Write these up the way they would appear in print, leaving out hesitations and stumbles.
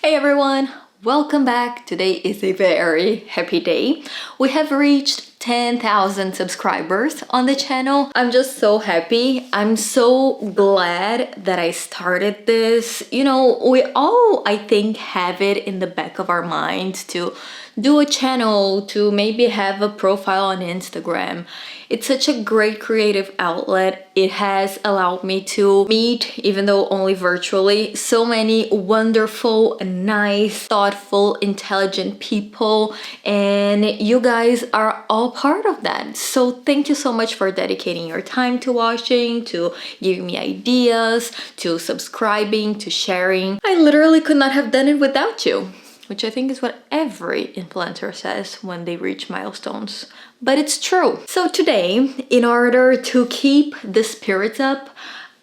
Hey everyone, welcome back. Today is a very happy day. We have reached 10,000 subscribers on the channel. I'm just so happy. I'm so glad that I started this. You know, we all, I think, have it in the back of our minds to do a channel, to maybe have a profile on Instagram. It's such a great creative outlet. It has allowed me to meet, even though only virtually, so many wonderful, nice, thoughtful, intelligent people, and you guys are all part of that. So thank you so much for dedicating your time to watching, to giving me ideas, to subscribing, to sharing. I literally could not have done it without you, which I think is what every influencer says when they reach milestones. But it's true. So today, in order to keep the spirits up,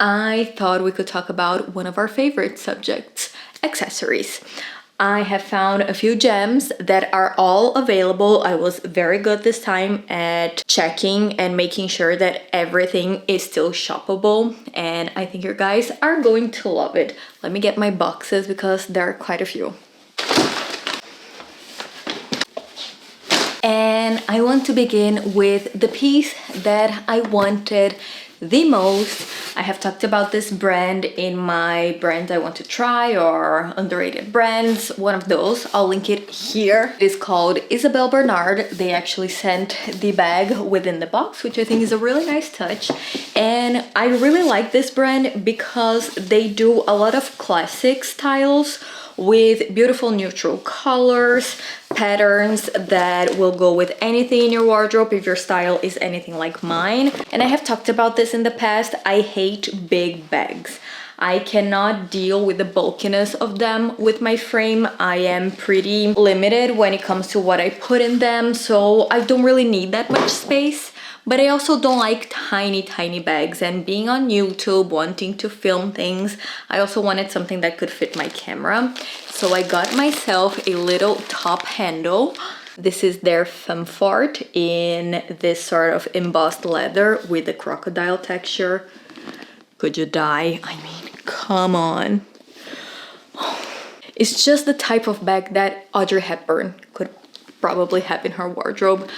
I thought we could talk about one of our favorite subjects, accessories. I have found a few gems that are all available. I was very good this time at checking and making sure that everything is still shoppable, and I think you guys are going to love it. Let me get my boxes because there are quite a few. And I want to begin with the piece that I wanted the most. I have talked about this brand in my brands I want to try or underrated brands, one of those. I'll link it here. It is called Isabel Bernard. They actually sent the bag within the box, which I think is a really nice touch. And I really like this brand because they do a lot of classic styles with beautiful neutral colors, patterns that will go with anything in your wardrobe if your style is anything like mine. And I have talked about this in the past. I hate big bags. I cannot deal with the bulkiness of them with my frame. I am pretty limited when it comes to what I put in them, so I don't really need that much space. But I also don't like tiny bags, and being on YouTube, wanting to film things, I also wanted something that could fit my camera. So I got myself a little top handle. This is their femme fort in this sort of embossed leather with the crocodile texture. Could you die? I mean, come on. It's just the type of bag that Audrey Hepburn could probably have in her wardrobe.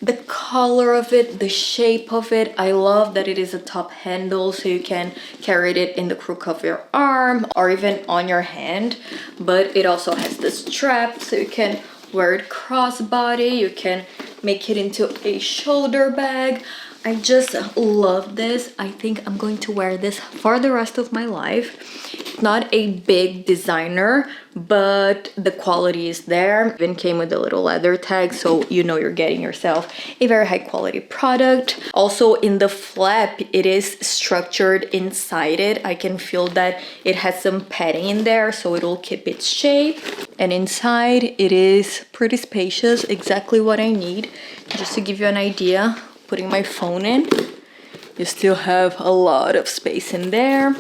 The color of it, the shape of it, I love that it is a top handle, so you can carry it in the crook of your arm or even on your hand. But it also has the strap, so you can wear it crossbody, you can make it into a shoulder bag. I just love this. I think I'm going to wear this for the rest of my life. It's not a big designer, but the quality is there. Even came with a little leather tag, so you know you're getting yourself a very high quality product. Also in the flap, it is structured inside it. I can feel that it has some padding in there, so it will keep its shape. And inside it is pretty spacious, exactly what I need. Just to give you an idea, putting my phone in, you still have a lot of space in there.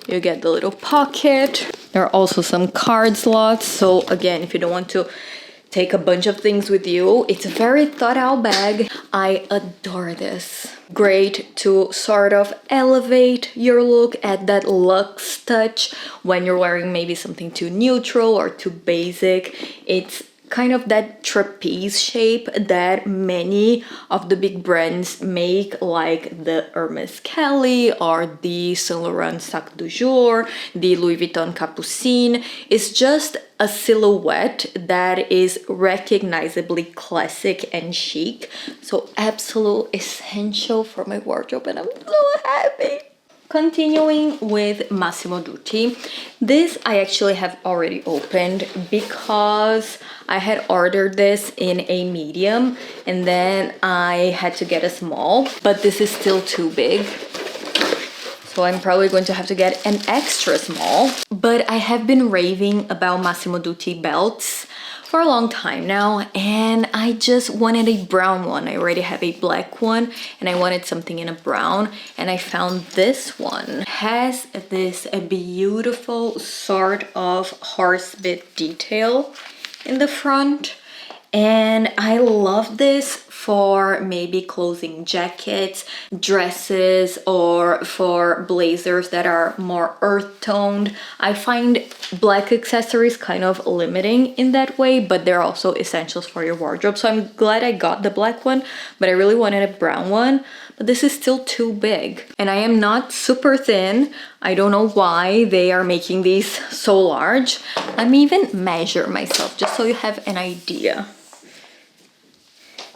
You get the little pocket. There are also some card slots, so again, if you don't want to take a bunch of things with you, it's a very thought out bag. I adore this. Great to sort of elevate your look, add that luxe touch when you're wearing maybe something too neutral or too basic. It's kind of that trapeze shape that many of the big brands make, like the Hermes Kelly or the Saint Laurent Sac du Jour, the Louis Vuitton Capucine. It's just a silhouette that is recognizably classic and chic. So absolute essential for my wardrobe, and I'm so happy. Continuing with Massimo Dutti, this I actually have already opened because I had ordered this in a medium and then I had to get a small, but this is still too big. So I'm probably going to have to get an extra small. But I have been raving about Massimo Dutti belts for a long time now, and I just wanted a brown one. I already have a black one and I wanted something in a brown, and I found this one. It has this beautiful sort of horsebit detail in the front, and I love this for maybe clothing jackets, dresses, or for blazers that are more earth toned. I find black accessories kind of limiting in that way, but they're also essentials for your wardrobe. So I'm glad I got the black one, but I really wanted a brown one. But this is still too big, and I am not super thin. I don't know why they are making these so large. Let me even measure myself just so you have an idea.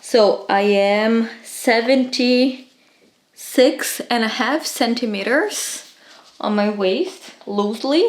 So I am 76.5 centimeters on my waist loosely,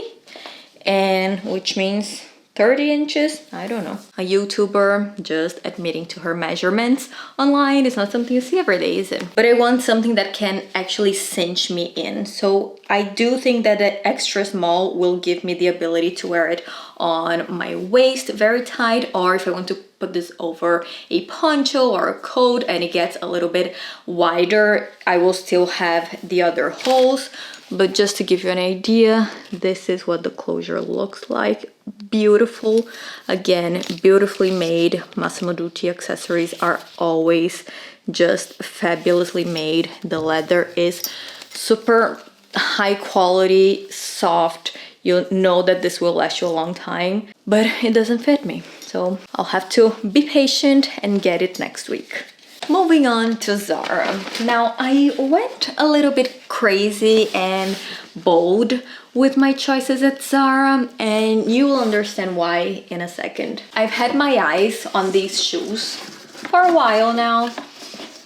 and which means 30 inches, I don't know. A YouTuber just admitting to her measurements online is not something you see every day, is it? But I want something that can actually cinch me in. So I do think that the extra small will give me the ability to wear it on my waist very tight, or if I want to put this over a poncho or a coat and it gets a little bit wider, I will still have the other holes. But just to give you an idea, this is what the closure looks like. Beautiful. Again, beautifully made. Massimo Dutti accessories are always just fabulously made. The leather is super high quality, soft. You know that this will last you a long time, but it doesn't fit me. So I'll have to be patient and get it next week. Moving on to Zara. Now, I went a little bit crazy and bold with my choices at Zara, and you will understand why in a second. I've had my eyes on these shoes for a while now,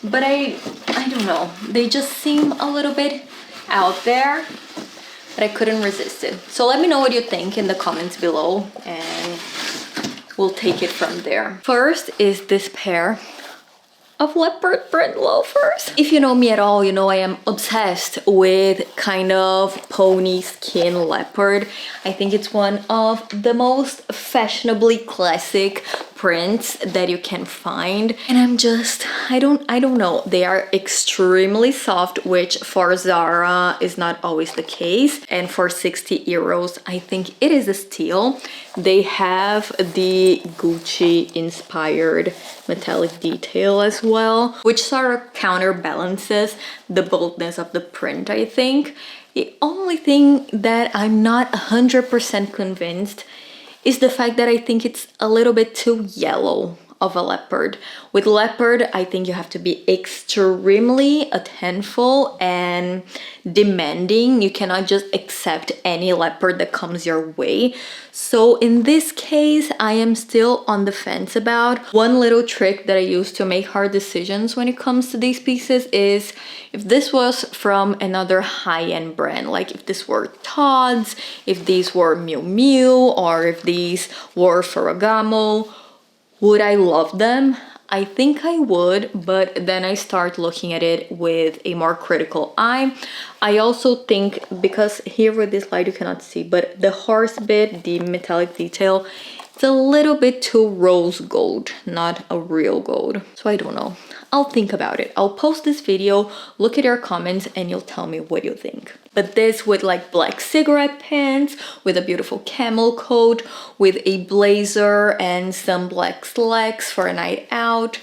but I don't know. They just seem a little bit out there, but I couldn't resist it. So let me know what you think in the comments below, and we'll take it from there. First is this pair of leopard print loafers. If you know me at all, you know I am obsessed with kind of pony skin leopard. I think it's one of the most fashionably classic prints that you can find, and I don't know, they are extremely soft, which for Zara is not always the case, and for 60 euros I think it is a steal. They have the Gucci inspired metallic detail as well, which sort of counterbalances the boldness of the print, I think. The only thing that I'm not 100% convinced is the fact that I think it's a little bit too yellow of a leopard. With leopard, I think you have to be extremely attentful and demanding. You cannot just accept any leopard that comes your way. So in this case, I am still on the fence about. One little trick that I use to make hard decisions when it comes to these pieces is if this was from another high-end brand, like if this were Tod's, if these were Miu Miu, or if these were Ferragamo, would I love them? I think I would, but then I start looking at it with a more critical eye. I also think, because here with this light you cannot see, but the horse bit, the metallic detail, it's a little bit too rose gold, not a real gold. So I don't know. I'll think about it. I'll post this video, look at your comments, and you'll tell me what you think. But this with like black cigarette pants, with a beautiful camel coat, with a blazer and some black slacks for a night out.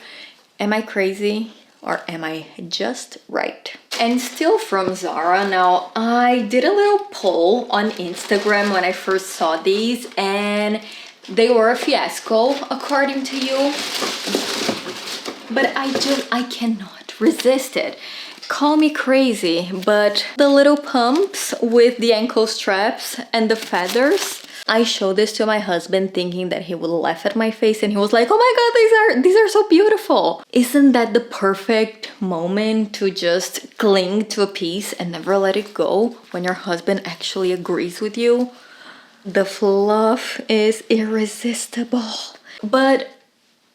Am I crazy or am I just right? And still from Zara, now I did a little poll on Instagram when I first saw these, and they were a fiasco according to you. But I cannot resist it. Call me crazy, but the little pumps with the ankle straps and the feathers, I showed this to my husband thinking that he would laugh at my face, and he was like, oh my god, these are so beautiful. Isn't that the perfect moment to just cling to a piece and never let it go when your husband actually agrees with you? The fluff is irresistible. But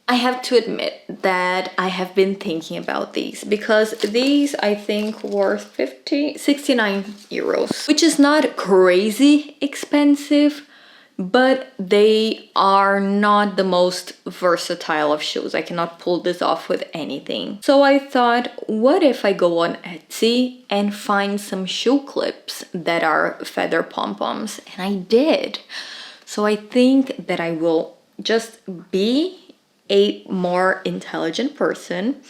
I have to admit that I have been thinking about these, because these I think were 69 euros, which is not crazy expensive, but they are not the most versatile of shoes. I cannot pull this off with anything. So I thought, what if I go on Etsy and find some shoe clips that are feather pom-poms? And I did. So I think that I will just be a more intelligent person,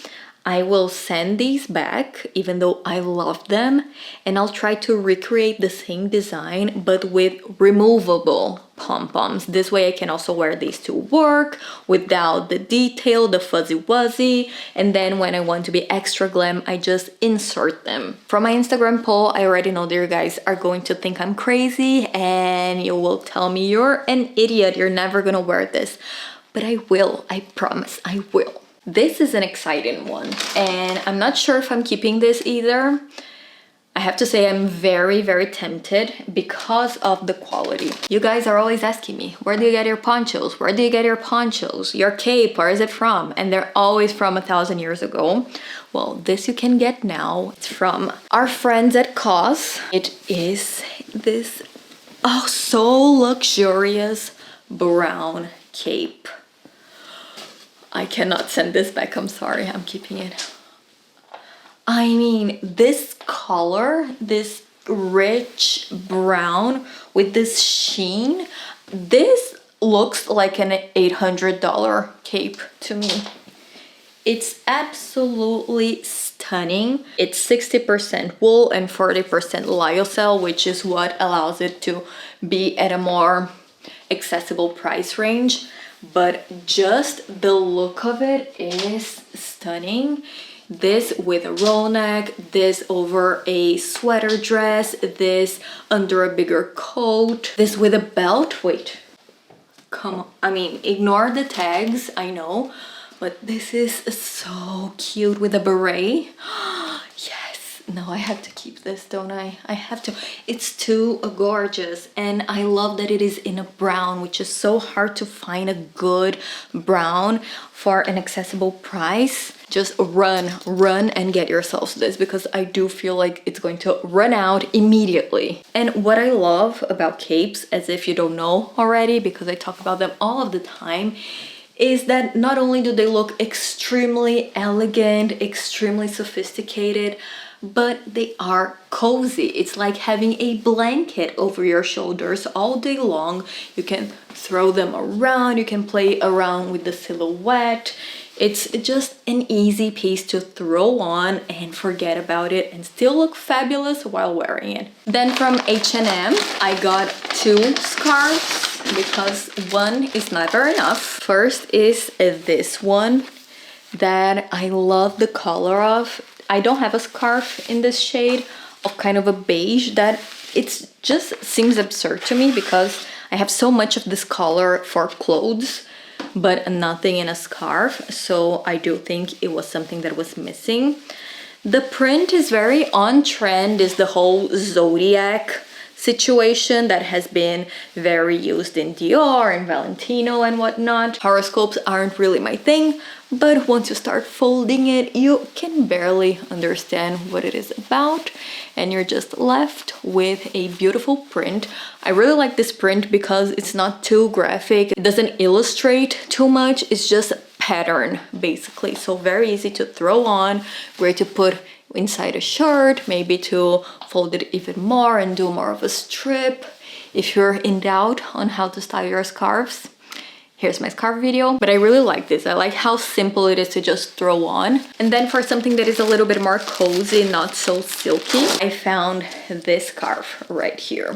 I will send these back, even though I love them, and I'll try to recreate the same design but with removable pom-poms. This way I can also wear these to work without the detail, the fuzzy wuzzy, and then when I want to be extra glam, I just insert them. From my Instagram poll, I already know that you guys are going to think I'm crazy and you will tell me you're an idiot, you're never gonna wear this. But I will, I promise, I will. This is an exciting one, and I'm not sure if I'm keeping this either. I have to say I'm very, very tempted because of the quality. You guys are always asking me, where do you get your ponchos? Where do you get your ponchos? Your cape, where is it from? And they're always from 1,000 years ago. Well, this you can get now. It's from our friends at COS. It is this, oh, so luxurious brown cape. I cannot send this back, I'm sorry, I'm keeping it. I mean, this color, this rich brown with this sheen, this looks like an $800 cape to me. It's absolutely stunning. It's 60% wool and 40% lyocell, which is what allows it to be at a more accessible price range. But just the look of it is stunning. This with a roll neck, this over a sweater dress, this under a bigger coat, this with a belt. Wait, come on. I mean, ignore the tags, I know, but this is so cute with a beret. No, I have to keep this, don't I? I have to. It's too gorgeous, and I love that it is in a brown, which is so hard to find a good brown for an accessible price. Just run and get yourselves this, because I do feel like it's going to run out immediately. And what I love about capes, as if you don't know already, because I talk about them all of the time, is that not only do they look extremely elegant, extremely sophisticated, but they are cozy. It's like having a blanket over your shoulders all day long. You can throw them around, you can play around with the silhouette. It's just an easy piece to throw on and forget about it and still look fabulous while wearing it. Then from H&M, I got 2 scarves because one is never enough. First is this one that I love the color of. I don't have a scarf in this shade of kind of a beige that it just seems absurd to me because I have so much of this color for clothes but nothing in a scarf, so I do think it was something that was missing. The print is very on trend, is the whole zodiac situation that has been very used in Dior and Valentino and whatnot. Horoscopes aren't really my thing, but once you start folding it, you can barely understand what it is about, and you're just left with a beautiful print. I really like this print because it's not too graphic. It doesn't illustrate too much. It's just pattern, basically. So very easy to throw on, great to put inside a shirt, maybe to fold it even more and do more of a strip. If you're in doubt on how to style your scarves, here's my scarf video. But I really like this. I like how simple it is to just throw on. And then for something that is a little bit more cozy, not so silky, I found this scarf right here.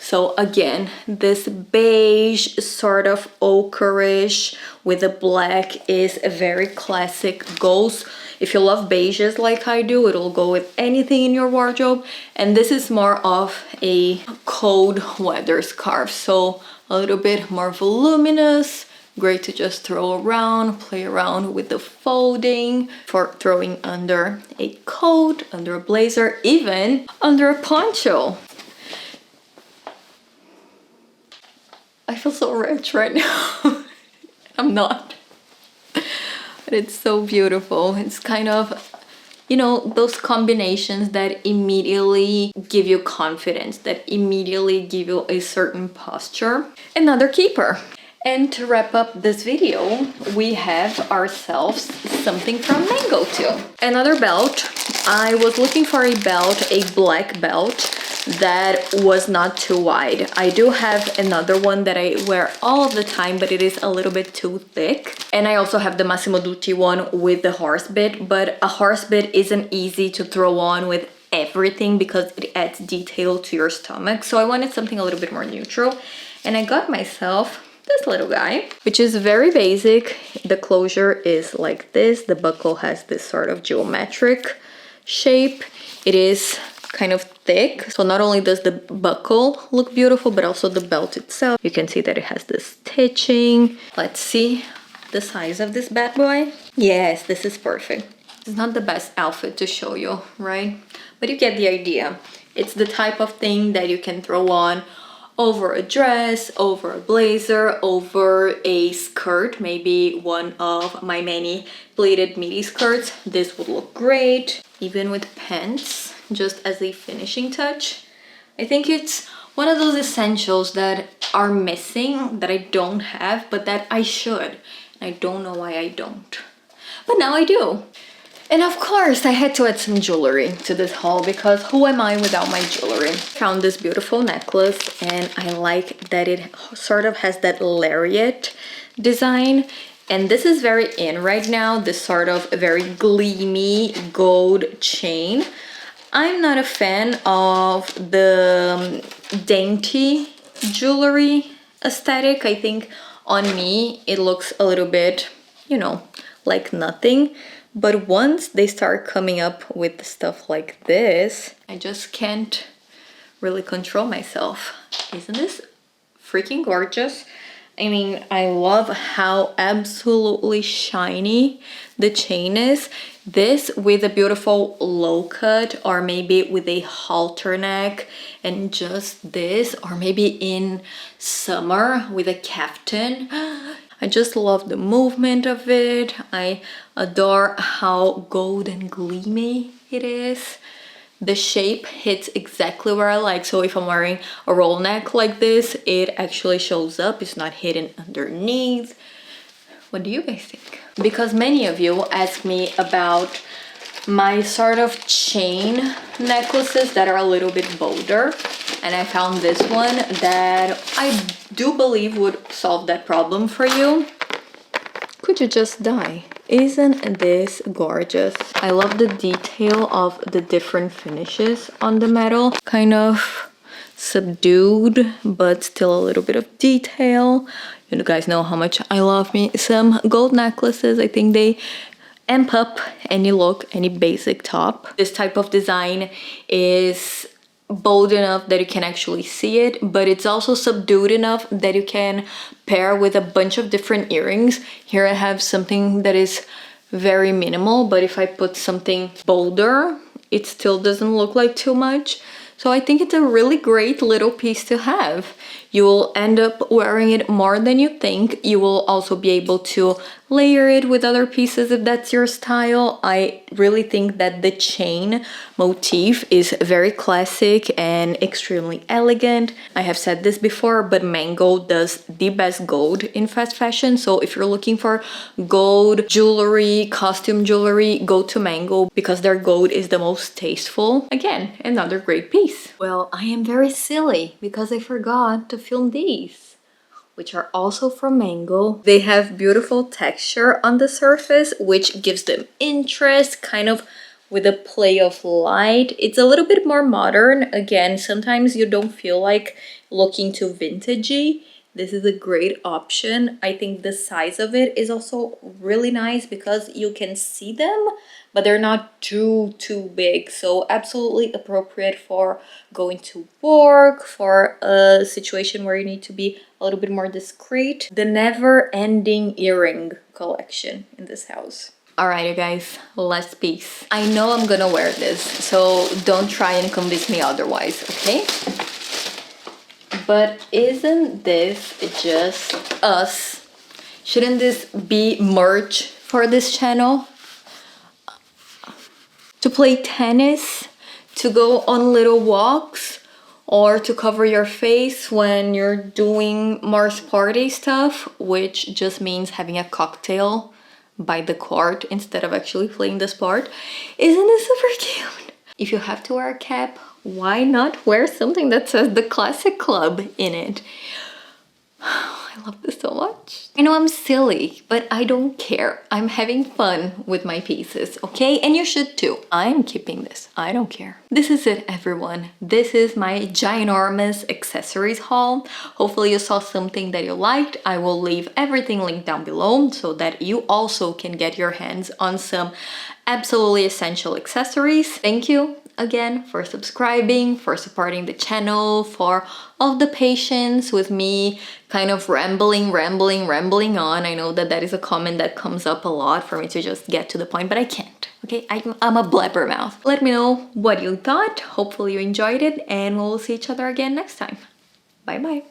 So again, this beige, sort of ochreish with the black is a very classic, goes. If you love beiges like I do, it'll go with anything in your wardrobe. And this is more of a cold weather scarf, so a little bit more voluminous, great to just throw around, play around with the folding, for throwing under a coat, under a blazer, even under a poncho. I feel so rich right now. I'm not. But it's so beautiful. It's kind of, you know, those combinations that immediately give you confidence, that immediately give you a certain posture. Another keeper. And to wrap up this video, we have ourselves something from Mango too. Another belt. I was looking for a belt, a black belt, that was not too wide. I do have another one that I wear all of the time, but it is a little bit too thick. And I also have the Massimo Dutti one with the horse bit, but a horse bit isn't easy to throw on with everything because it adds detail to your stomach. So I wanted something a little bit more neutral, and I got myself this little guy, which is very basic. The closure is like this. The buckle has this sort of geometric shape. It is kind of thick, so not only does the buckle look beautiful, but also the belt itself. You can see that it has this stitching. Let's see the size of this bad boy. Yes, this is perfect. It's not the best outfit to show you, right? But you get the idea. It's the type of thing that you can throw on over a dress, over a blazer, over a skirt, maybe one of my many pleated midi skirts. This would look great, even with pants, just as a finishing touch. I think it's one of those essentials that are missing, that I don't have, but that I should. I don't know why I don't, but now I do. And of course, I had to add some jewelry to this haul because who am I without my jewelry? Found this beautiful necklace, and I like that it sort of has that lariat design. And this is very in right now, this sort of very gleamy gold chain. I'm not a fan of the dainty jewelry aesthetic. I think on me, it looks a little bit, you know, like nothing. But once they start coming up with stuff like this, I just can't really control myself. Isn't this freaking gorgeous? I mean, I love how absolutely shiny the chain is. This with a beautiful low cut, or maybe with a halter neck, and just this, or maybe in summer with a caftan. I just love the movement of it. I adore how gold and gleamy it is. The shape hits exactly where I like. So if I'm wearing a roll neck like this, it actually shows up. It's not hidden underneath. What do you guys think? Because many of you ask me about my sort of chain necklaces that are a little bit bolder, and I found this one that I do believe would solve that problem for you. Could you just die? Isn't this gorgeous? I love the detail of the different finishes on the metal. Kind of subdued, but still a little bit of detail. You guys know how much I love me some gold necklaces. I think they amp up any look, any basic top. This type of design is bold enough that you can actually see it, but it's also subdued enough that you can pair with a bunch of different earrings. Here I have something that is very minimal, but if I put something bolder, it still doesn't look like too much. So I think it's a really great little piece to have. You will end up wearing it more than you think. You will also be able to layer it with other pieces if that's your style. I really think that the chain motif is very classic and extremely elegant. I have said this before, but Mango does the best gold in fast fashion. So if you're looking for gold jewelry, costume jewelry, go to Mango because their gold is the most tasteful. Again, another great piece. Well, I am very silly because I forgot to film these, which are also from Mango. They have beautiful texture on the surface, which gives them interest, kind of with a play of light. It's a little bit more modern. Again, sometimes you don't feel like looking too vintagey. This is a great option. I think the size of it is also really nice because you can see them, but they're not too big. So absolutely appropriate for going to work, for a situation where you need to be a little bit more discreet. The never-ending earring collection in this house. All right, you guys, last piece. I know I'm gonna wear this, so don't try and convince me otherwise, okay? But isn't this just us? Shouldn't this be merch for this channel? To play tennis, to go on little walks, or to cover your face when you're doing more sporty stuff, which just means having a cocktail by the court instead of actually playing the sport. Isn't this super cute? If you have to wear a cap, why not wear something that says the Classic Club in it? I love this so much. I know I'm silly, but I don't care. I'm having fun with my pieces, okay? And you should too. I'm keeping this. I don't care. This is it, everyone. This is my ginormous accessories haul. Hopefully you saw something that you liked. I will leave everything linked down below so that you also can get your hands on some absolutely essential accessories. Thank you again for subscribing, for supporting the channel, for all the patience with me kind of rambling on. I know that that is a comment that comes up a lot for me to just get to the point, but I can't, okay? I'm a blabbermouth. Let me know what you thought. Hopefully you enjoyed it, and we'll see each other again next time. Bye bye.